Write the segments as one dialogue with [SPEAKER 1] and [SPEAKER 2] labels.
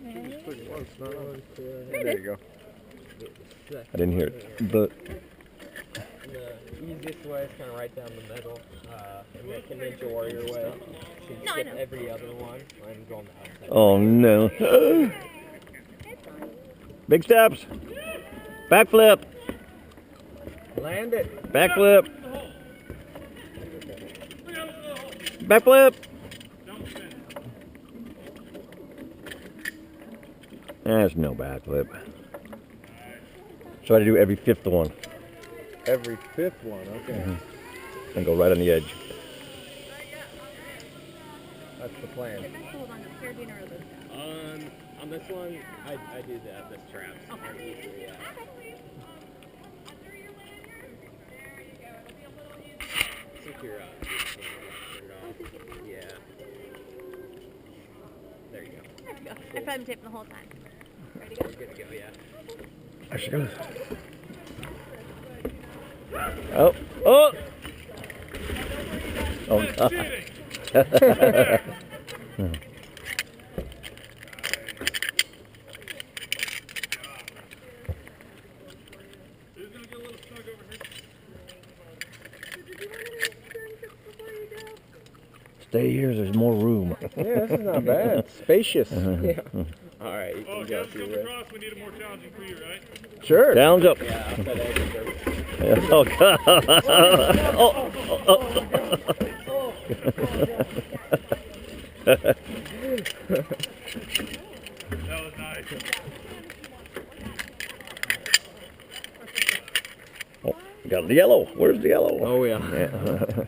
[SPEAKER 1] There you go. I didn't hear it, but
[SPEAKER 2] the easiest way is kind of right down the middle, and the Ninja Warrior way. You can skip every other one and go on the outside.
[SPEAKER 1] oh no! Big steps. Backflip.
[SPEAKER 2] Land it.
[SPEAKER 1] Backflip. Backflip. There's no backflip. Try to do every fifth one.
[SPEAKER 3] Every fifth one, okay.
[SPEAKER 1] And go right on the edge.
[SPEAKER 3] That's the plan.
[SPEAKER 2] On this one, I do the straps. Okay. Yeah. I think you're yeah. There you go.
[SPEAKER 4] There you go. I tried to tape the whole time. Ready to go?
[SPEAKER 2] You're good to go, yeah.
[SPEAKER 1] There she goes. Oh, oh! Oh, God. Stay here, there's more room.
[SPEAKER 3] Yeah, this is not bad. Spacious.
[SPEAKER 2] Yeah. All right, you can go
[SPEAKER 5] through it. Across, we need it more challenging for you, right?
[SPEAKER 3] Sure.
[SPEAKER 1] Down's up.
[SPEAKER 2] Yeah, outside edge.
[SPEAKER 1] Oh, God. Oh,
[SPEAKER 5] That was nice.
[SPEAKER 1] Oh, got the yellow. Where's the yellow?
[SPEAKER 2] Oh, yeah.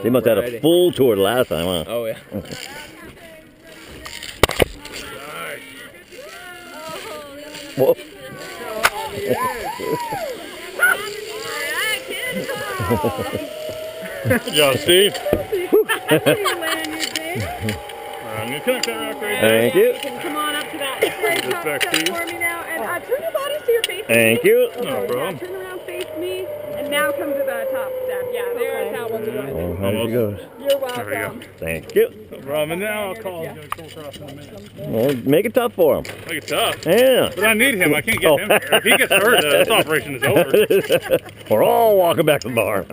[SPEAKER 1] They must have had a full tour the last time, huh?
[SPEAKER 2] Oh, yeah.
[SPEAKER 1] Whoa.
[SPEAKER 5] Good job, Steve. I'm going to connect that rock right there.
[SPEAKER 1] Thank you.
[SPEAKER 6] Come on up to that straight top
[SPEAKER 5] back
[SPEAKER 6] step
[SPEAKER 5] to you.
[SPEAKER 6] for me now, and turn your bodies to your face.
[SPEAKER 1] Thank you.
[SPEAKER 5] No problem.
[SPEAKER 6] Turn around, face me, and now come to the top step. Yeah, there's how we'll do it.
[SPEAKER 1] Oh, how she goes.
[SPEAKER 6] You're
[SPEAKER 5] There we
[SPEAKER 6] welcome.
[SPEAKER 5] go.
[SPEAKER 1] Thank you.
[SPEAKER 5] No problem. And now I'll call. He's going to come across in a minute.
[SPEAKER 1] Well, make it tough for him.
[SPEAKER 5] Make it tough.
[SPEAKER 1] Yeah.
[SPEAKER 5] But I need him. I can't get him here. If he gets hurt, this operation is over.
[SPEAKER 1] We're all walking back to the bar.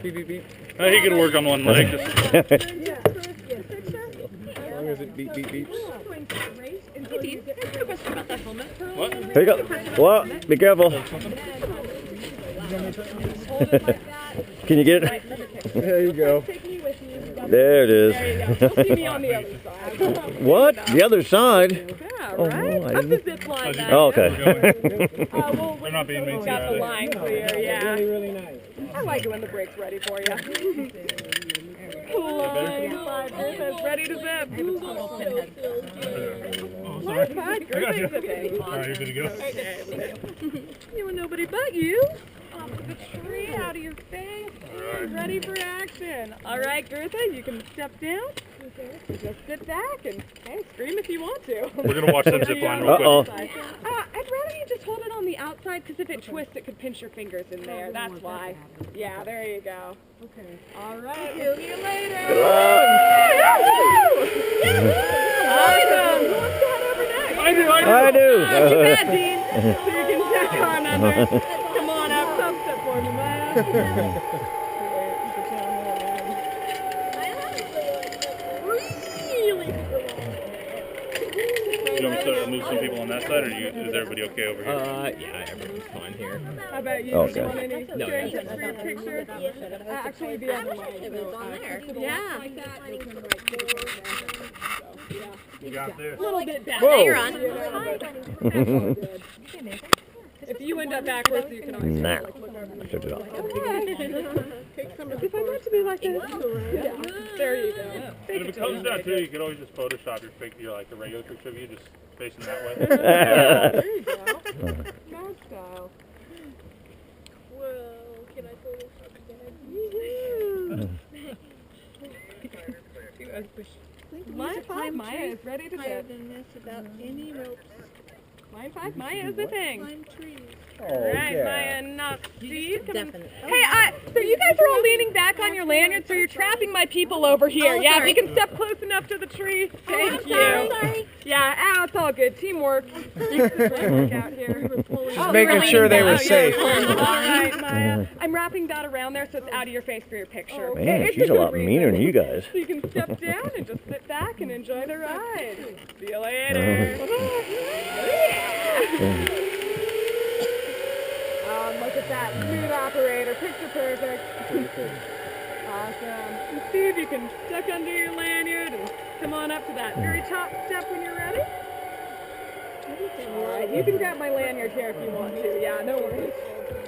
[SPEAKER 2] Beep, beep, beep.
[SPEAKER 5] He can work on one leg. Just
[SPEAKER 3] As long as it beep, beep, beeps.
[SPEAKER 5] what?
[SPEAKER 1] Here you go. Well, be careful. Can you get it?
[SPEAKER 3] There you go.
[SPEAKER 1] There it is.
[SPEAKER 6] You'll see me on the other side.
[SPEAKER 1] What? The other side?
[SPEAKER 6] Yeah,
[SPEAKER 1] Oh,
[SPEAKER 6] right?
[SPEAKER 1] no, I
[SPEAKER 6] Up the
[SPEAKER 1] didn't-
[SPEAKER 6] zip line back.
[SPEAKER 1] Oh, okay.
[SPEAKER 5] They're not being mean to
[SPEAKER 6] Got the
[SPEAKER 5] you.
[SPEAKER 6] line clear, yeah.
[SPEAKER 3] Really nice.
[SPEAKER 6] I like it when the brake's ready for you. Line 5 says ready to zip.
[SPEAKER 5] Oh,
[SPEAKER 6] Line
[SPEAKER 5] sorry.
[SPEAKER 6] 5,
[SPEAKER 5] I
[SPEAKER 6] good
[SPEAKER 5] got you.
[SPEAKER 6] thing today.
[SPEAKER 5] All right, you're good to go.
[SPEAKER 6] You and nobody but you. Off the tree, out of your face. Ready for action. All right, Gertha, you can step down. Just sit back and scream if you want to.
[SPEAKER 5] We're going to watch them zip line real quick.
[SPEAKER 1] Uh-oh.
[SPEAKER 6] I'd rather you just hold it on the outside because if it twists, it could pinch your fingers in there. That's why. Yeah, there you go. Okay. All right. See you later.
[SPEAKER 1] Good luck.
[SPEAKER 6] Awesome. Who wants to head over next?
[SPEAKER 1] I do.
[SPEAKER 6] Too bad, Dean. So you can check on another. Come on up, top step for me, Maya.
[SPEAKER 5] You want me to move some people on that side, or is everybody okay over here?
[SPEAKER 2] Yeah, everyone's fine here.
[SPEAKER 6] How about you?
[SPEAKER 1] Okay.
[SPEAKER 6] Do you want any
[SPEAKER 2] No,
[SPEAKER 6] strange
[SPEAKER 2] yeah.
[SPEAKER 6] for your picture? Actually, the other one. It was on there. Yeah.
[SPEAKER 5] You got this.
[SPEAKER 6] A little bit back.
[SPEAKER 1] Whoa.
[SPEAKER 4] You're on.
[SPEAKER 6] If you end up backwards, you can always
[SPEAKER 1] Now.
[SPEAKER 6] look over.
[SPEAKER 1] Shut it off.
[SPEAKER 6] Take some of this. I want to be like this. Yeah. There you go.
[SPEAKER 5] And if it comes down to it, you could always just Photoshop your like a regular picture of you, just facing that way.
[SPEAKER 6] There you go. Now style.
[SPEAKER 4] Whoa, can I Photoshop again?
[SPEAKER 6] Line 5 Maya is ready to
[SPEAKER 4] Higher
[SPEAKER 6] zip.
[SPEAKER 4] than this about any ropes.
[SPEAKER 6] Line 5 Maya is zipping.
[SPEAKER 4] Climb trees.
[SPEAKER 3] Oh,
[SPEAKER 6] All right,
[SPEAKER 3] yeah.
[SPEAKER 6] Maya, not Steve.
[SPEAKER 4] Definitely.
[SPEAKER 6] Hey, so you guys are all leaning back. on your lanyard, so you're trapping my people over here.
[SPEAKER 4] Oh,
[SPEAKER 6] yeah,
[SPEAKER 4] sorry.
[SPEAKER 6] if you can step close enough to the tree. Thank you.
[SPEAKER 4] Sorry.
[SPEAKER 6] Yeah, it's all good. Teamwork. Teamwork out here.
[SPEAKER 3] Just making sure they were safe.
[SPEAKER 6] All right, Maya. I'm wrapping that around there so it's out of your face for your picture.
[SPEAKER 7] Man,
[SPEAKER 6] It's
[SPEAKER 7] she's a
[SPEAKER 6] good
[SPEAKER 7] lot meaner than
[SPEAKER 6] reason.
[SPEAKER 7] you guys.
[SPEAKER 6] So you can step down and just sit back and enjoy the ride. See you later. Look at that smooth operator, picture perfect. Awesome. And Steve, you can duck under your lanyard and come on up to that very top step when you're ready. All right, you can grab my lanyard here if you want to. Yeah, no worries.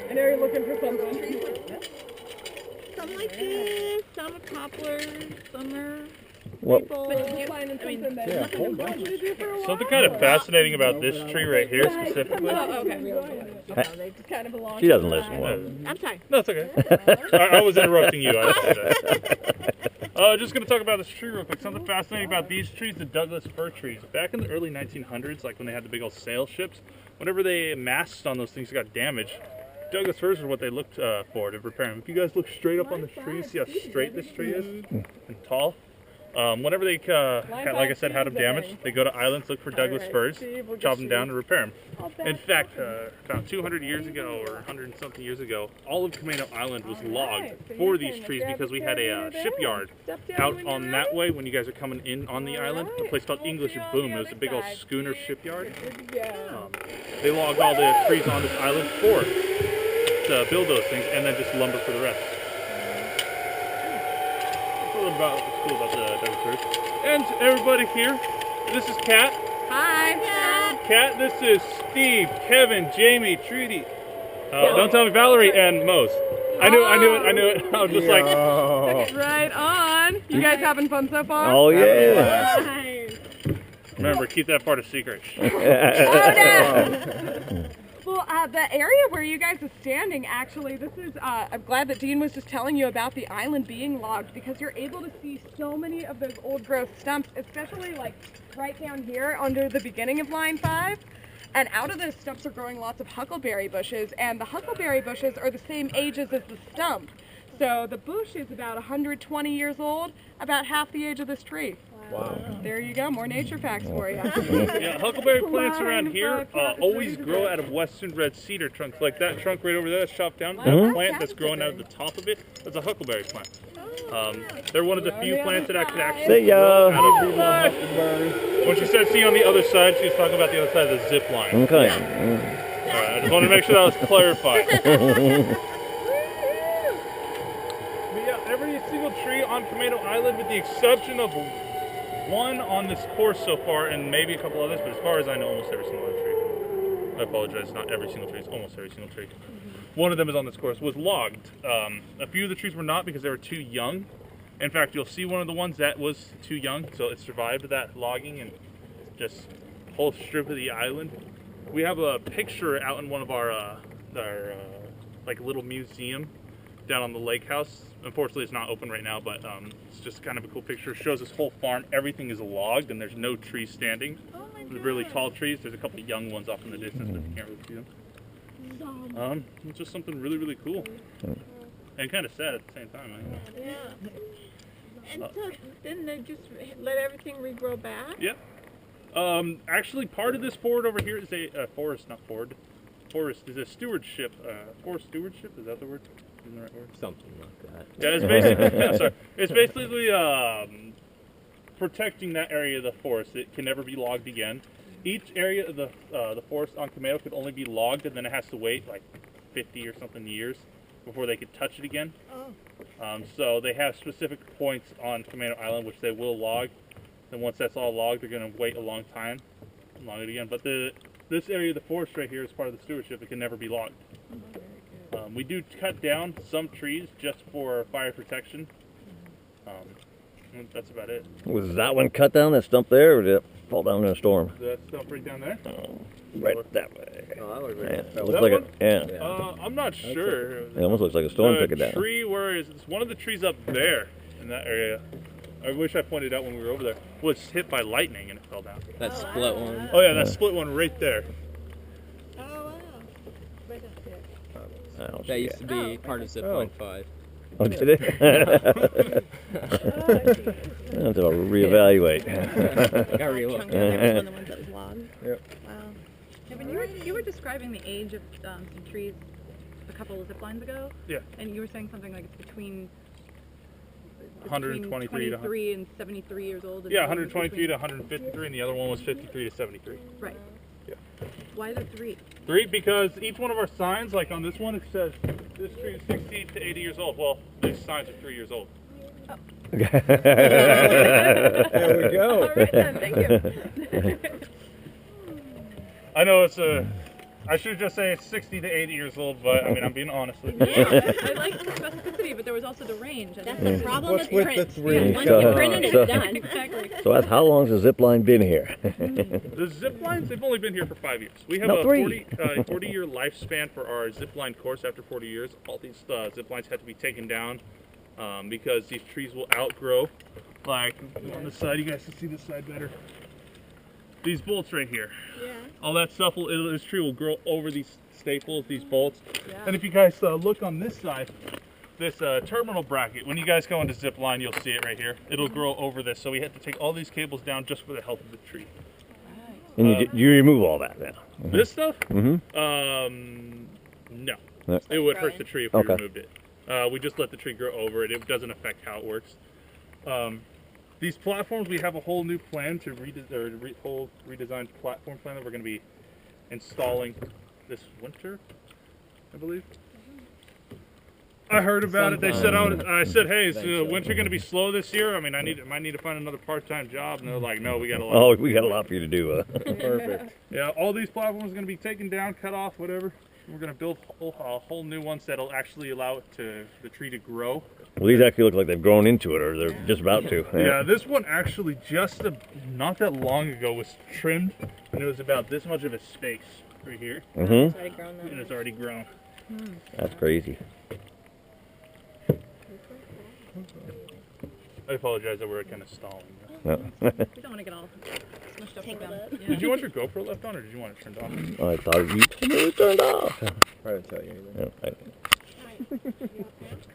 [SPEAKER 6] I know you're looking for something.
[SPEAKER 4] Some like this, some are poplars, some are
[SPEAKER 7] What?
[SPEAKER 4] maple.
[SPEAKER 6] We're finding something that nothing to do for a while.
[SPEAKER 5] Something kind of fascinating about this tree right here specifically.
[SPEAKER 6] Oh, okay. They just kind of belong.
[SPEAKER 7] She doesn't listen well.
[SPEAKER 4] I'm sorry.
[SPEAKER 5] No, it's okay. I was interrupting you. I see that. Just going to talk about this tree real quick. Something fascinating about these trees, the Douglas fir trees. Back in the early 1900s, like when they had the big old sail ships, whenever they masts on those things got damaged, Douglas firs are what they looked for to repair them. If you guys look straight up on this tree, see how straight this tree is and tall? Whenever they, like I said, had them damaged, they go to islands, look for Douglas firs, chop them down, and repair them. In fact, about 200 years ago, or 100 and something years ago, all of Camino Island was logged for these trees because we had a shipyard out on that way when you guys are coming in on the island, a place called English Boom. It was a big old schooner shipyard. They logged all the trees on this island to build those things, and then just lumber for the rest. About what's cool about the Douglas firs. And everybody here, this is Kat.
[SPEAKER 6] Hi.
[SPEAKER 5] Kat, this is Steve, Kevin, Jamie, Trudy. Don't tell me Valerie and Mose. I knew it. I was just like,
[SPEAKER 6] Right on. You guys having fun so far?
[SPEAKER 7] Oh, yeah.
[SPEAKER 6] Nice.
[SPEAKER 5] remember, keep that part a secret.
[SPEAKER 6] Well, the area where you guys are standing, actually, this is, I'm glad that Dean was just telling you about the island being logged, because you're able to see so many of those old growth stumps, especially like right down here under the beginning of line 5. And out of those stumps are growing lots of huckleberry bushes, and the huckleberry bushes are the same ages as the stump. So the bush is about 120 years old, about half the age of this tree.
[SPEAKER 3] Wow.
[SPEAKER 6] There you go, more nature facts for you.
[SPEAKER 5] Yeah, huckleberry plants around here always grow out of western red cedar trunks. Like that trunk right over there that's chopped down, that plant that's growing out of the top of it, that's a huckleberry plant. They're one of the few plants that actually
[SPEAKER 7] See ya.
[SPEAKER 5] grow out of huckleberry. When she said see on the other side, she was talking about the other side of the zip line.
[SPEAKER 7] Okay.
[SPEAKER 5] Alright, I just wanted to make sure that was clarified. But yeah, every single tree on Camino Island, with the exception of one on this course so far, and maybe a couple others, but as far as I know, almost every single other tree. I apologize, not every single tree, it's almost every single tree. One of them is on this course, was logged. A few of the trees were not because they were too young. In fact, you'll see one of the ones that was too young, so it survived that logging and just whole strip of the island. We have a picture out in one of our like little museum down on the lake house. Unfortunately, it's not open right now, but it's just kind of a cool picture. It shows this whole farm. Everything is logged, and there's no trees standing. There's really tall trees. There's a couple of young ones off in the distance, but you can't really see them. It's just something really, really cool. And kind of sad at the same time.
[SPEAKER 4] Yeah. And so then they just let everything regrow back?
[SPEAKER 5] Yep. Actually, part of this forest over here is a forest, not Ford. Forest is a stewardship. Forest stewardship, is that the word? Isn't the right word?
[SPEAKER 1] Something like that.
[SPEAKER 5] Yeah, it's basically, yeah, sorry. It's basically protecting that area of the forest. It can never be logged again. Each area of the forest on Camino could only be logged, and then it has to wait like 50 or something years before they could touch it again. So they have specific points on Camino Island which they will log. And once that's all logged, they're going to wait a long time and log it again. But this area of the forest right here is part of the stewardship. It can never be logged. We do cut down some trees just for fire protection. That's about it.
[SPEAKER 7] Was that one cut down, that stump there, or did it fall down in a storm?
[SPEAKER 5] That stump right down there?
[SPEAKER 7] Right that way.
[SPEAKER 3] Oh, that looks like
[SPEAKER 7] Yeah,
[SPEAKER 3] it
[SPEAKER 7] it
[SPEAKER 3] fell
[SPEAKER 7] looks
[SPEAKER 5] That
[SPEAKER 7] like
[SPEAKER 5] one?
[SPEAKER 7] it. Yeah.
[SPEAKER 5] I'm not sure.
[SPEAKER 7] It almost looks like a storm took it
[SPEAKER 5] The
[SPEAKER 7] down.
[SPEAKER 5] tree where is it's one of the trees up there in that area. I wish I pointed out when we were over there. Was hit by lightning and it fell down.
[SPEAKER 1] That split one.
[SPEAKER 5] Oh yeah, that split one right there.
[SPEAKER 4] Oh, wow. Right up there.
[SPEAKER 7] I don't
[SPEAKER 1] That
[SPEAKER 7] see
[SPEAKER 1] used
[SPEAKER 7] it.
[SPEAKER 1] to be part of zip line 5.
[SPEAKER 7] Oh, did it? Have to reevaluate.
[SPEAKER 2] Gotta relook.
[SPEAKER 6] Chunk of it was one of the ones that was logged.
[SPEAKER 1] Yep.
[SPEAKER 6] Wow. Kevin, you were describing the age of some trees a couple of zip lines ago.
[SPEAKER 5] Yeah.
[SPEAKER 6] And you were saying something like it's between
[SPEAKER 5] 123 to
[SPEAKER 6] 23 and 73 years old. And
[SPEAKER 5] Yeah,
[SPEAKER 6] the one
[SPEAKER 5] 123 to 153, and the other one was 53 to 73.
[SPEAKER 6] Right.
[SPEAKER 5] Yeah.
[SPEAKER 6] Why is it 3?
[SPEAKER 5] 3 because each one of our signs, like on this one, it says this tree is 60 to 80 years old. Well, these signs are 3 years old.
[SPEAKER 1] There we go.
[SPEAKER 6] All right then, thank you.
[SPEAKER 5] I know it's a. I should just say it's 60 to 80 years old, but I mean I'm being honest with you.
[SPEAKER 6] Yeah, I like the specificity, but there was also the range.
[SPEAKER 8] That's the problem
[SPEAKER 1] What's
[SPEAKER 8] with
[SPEAKER 1] with
[SPEAKER 8] print.
[SPEAKER 1] the 3?
[SPEAKER 8] Once you print it, it's done.
[SPEAKER 6] Exactly.
[SPEAKER 7] So that's how long has the zip line been here?
[SPEAKER 5] The zip lines, they've only been here for 5 years. We have
[SPEAKER 7] No,
[SPEAKER 5] a
[SPEAKER 7] 3.
[SPEAKER 5] 40-year lifespan for our zip line course. After 40 years, all these zip lines have to be taken down because these trees will outgrow. Like on the side, you guys can see this side better. These bolts right here.
[SPEAKER 6] Yeah.
[SPEAKER 5] All that stuff, this tree will grow over these staples, these bolts.
[SPEAKER 6] Yeah.
[SPEAKER 5] And if you guys look on this side, this terminal bracket, when you guys go into zip line, you'll see it right here. It'll grow over this, so we have to take all these cables down just for the health of the tree.
[SPEAKER 7] And you remove all that now?
[SPEAKER 5] This stuff?
[SPEAKER 7] Mm-hmm.
[SPEAKER 5] No.
[SPEAKER 7] No.
[SPEAKER 5] It would hurt the tree if we
[SPEAKER 7] Okay.
[SPEAKER 5] removed it. We just let the tree grow over it. It doesn't affect how it works. These platforms, we have a whole new plan to whole redesigned platform plan that we're going to be installing this winter, I believe. I heard about it. They said I said, hey, is winter going to be slow this year? I mean, might need to find another part-time job. And they're like, no, we got a lot.
[SPEAKER 7] Oh, we got a lot for you to do.
[SPEAKER 1] Perfect.
[SPEAKER 5] Yeah, all these platforms are going to be taken down, cut off, whatever. We're going to build whole new ones that'll actually allow the tree to grow.
[SPEAKER 7] Well, these actually look like they've grown into it, or they're just about to.
[SPEAKER 5] Yeah, this one actually just not that long ago was trimmed, and it was about this much of a space right here,
[SPEAKER 7] Mm-hmm.
[SPEAKER 8] It's already grown
[SPEAKER 5] and
[SPEAKER 8] then.
[SPEAKER 5] it's already grown.
[SPEAKER 7] That's crazy.
[SPEAKER 5] I apologize that we're kind of stalling.
[SPEAKER 7] No.
[SPEAKER 6] We don't want to get all smushed up with
[SPEAKER 8] Tangled
[SPEAKER 6] them.
[SPEAKER 8] up.
[SPEAKER 6] Yeah.
[SPEAKER 5] Did you want your GoPro left on, or did you want it turned off?
[SPEAKER 7] I thought you told me it was turned off.
[SPEAKER 1] I didn't tell you anything.
[SPEAKER 7] Yeah, right.